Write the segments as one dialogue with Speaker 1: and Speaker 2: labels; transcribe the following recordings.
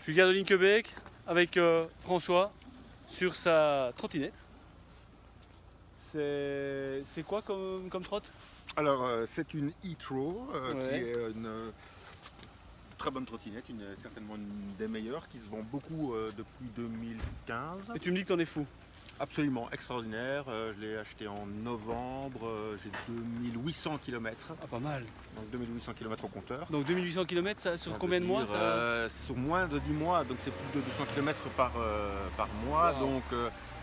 Speaker 1: Je suis gars de Linkebeek avec François sur sa trottinette. C'est quoi comme trotte?
Speaker 2: Alors c'est une e-Tro
Speaker 1: Ouais.
Speaker 2: qui est une très bonne trottinette, certainement une des meilleures qui se vend beaucoup depuis 2015.
Speaker 1: Et tu me dis que t'en es fou.
Speaker 2: Absolument extraordinaire, je l'ai acheté en novembre, j'ai 2800 km,
Speaker 1: Ah, pas mal.
Speaker 2: donc 2800 km au compteur.
Speaker 1: Donc 2800 km, ça, sur
Speaker 2: Ça
Speaker 1: combien de
Speaker 2: veut
Speaker 1: mois
Speaker 2: dire,
Speaker 1: ça...
Speaker 2: Sur moins de 10 mois, donc c'est plus de 200 km par mois,
Speaker 1: Wow.
Speaker 2: donc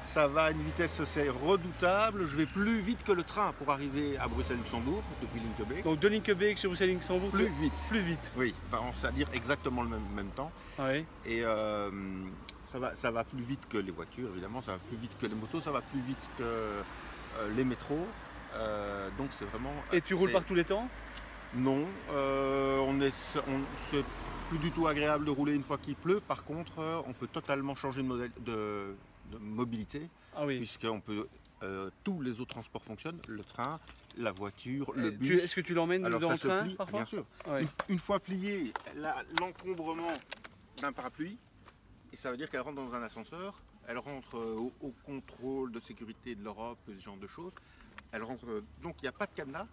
Speaker 2: ça va à une vitesse c'est redoutable. Je vais plus vite que le train pour arriver à Bruxelles-Luxembourg depuis Linkebeek.
Speaker 1: Donc de Linkebeek sur Bruxelles-Luxembourg,
Speaker 2: Plus vite.
Speaker 1: Plus vite.
Speaker 2: Oui, c'est-à-dire exactement le même temps.
Speaker 1: Ah oui.
Speaker 2: Et ça va plus vite que les voitures, évidemment, ça va plus vite que les motos, ça va plus vite que les métros. Donc c'est vraiment...
Speaker 1: Et tu roules par tous les temps?
Speaker 2: Non, c'est plus du tout agréable de rouler une fois qu'il pleut. Par contre, on peut totalement changer de mobilité,
Speaker 1: Ah oui.
Speaker 2: puisqu'on peut... tous les autres transports fonctionnent, le train, la voiture, le bus.
Speaker 1: Est-ce que tu l'emmènes
Speaker 2: Alors
Speaker 1: dans
Speaker 2: ça
Speaker 1: le
Speaker 2: se
Speaker 1: train
Speaker 2: plie,
Speaker 1: parfois?
Speaker 2: bien sûr.
Speaker 1: Ah oui.
Speaker 2: Une fois pliée, l'encombrement d'un parapluie, et ça veut dire qu'elle rentre dans un ascenseur, elle rentre au contrôle de sécurité de l'Europe, ce genre de choses. Elle rentre, donc il n'y a pas de cadenas,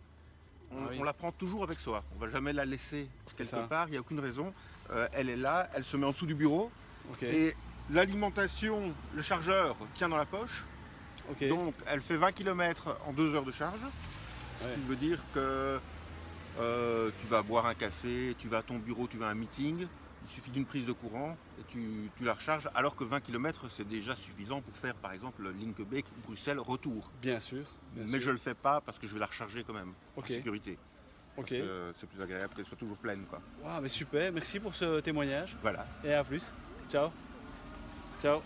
Speaker 2: on la prend toujours avec soi, on ne va jamais la laisser quelque part, il n'y a aucune raison. Elle est là, elle se met en dessous du bureau, et l'alimentation, le chargeur tient dans la poche. Donc elle fait 20 km en 2 heures de charge, ce qui veut dire que tu vas boire un café, tu vas à ton bureau, tu vas à un meeting, il suffit d'une prise de courant et tu la recharges, alors que 20 km c'est déjà suffisant pour faire par exemple Linkebeek, Bruxelles, retour.
Speaker 1: Bien sûr.
Speaker 2: Mais je ne le fais pas parce que je vais la recharger quand même, en sécurité.
Speaker 1: Ok.
Speaker 2: C'est plus agréable qu'elle soit toujours pleine, quoi.
Speaker 1: Wow, mais super, merci pour ce témoignage.
Speaker 2: Voilà.
Speaker 1: Et à plus. Ciao. Ciao.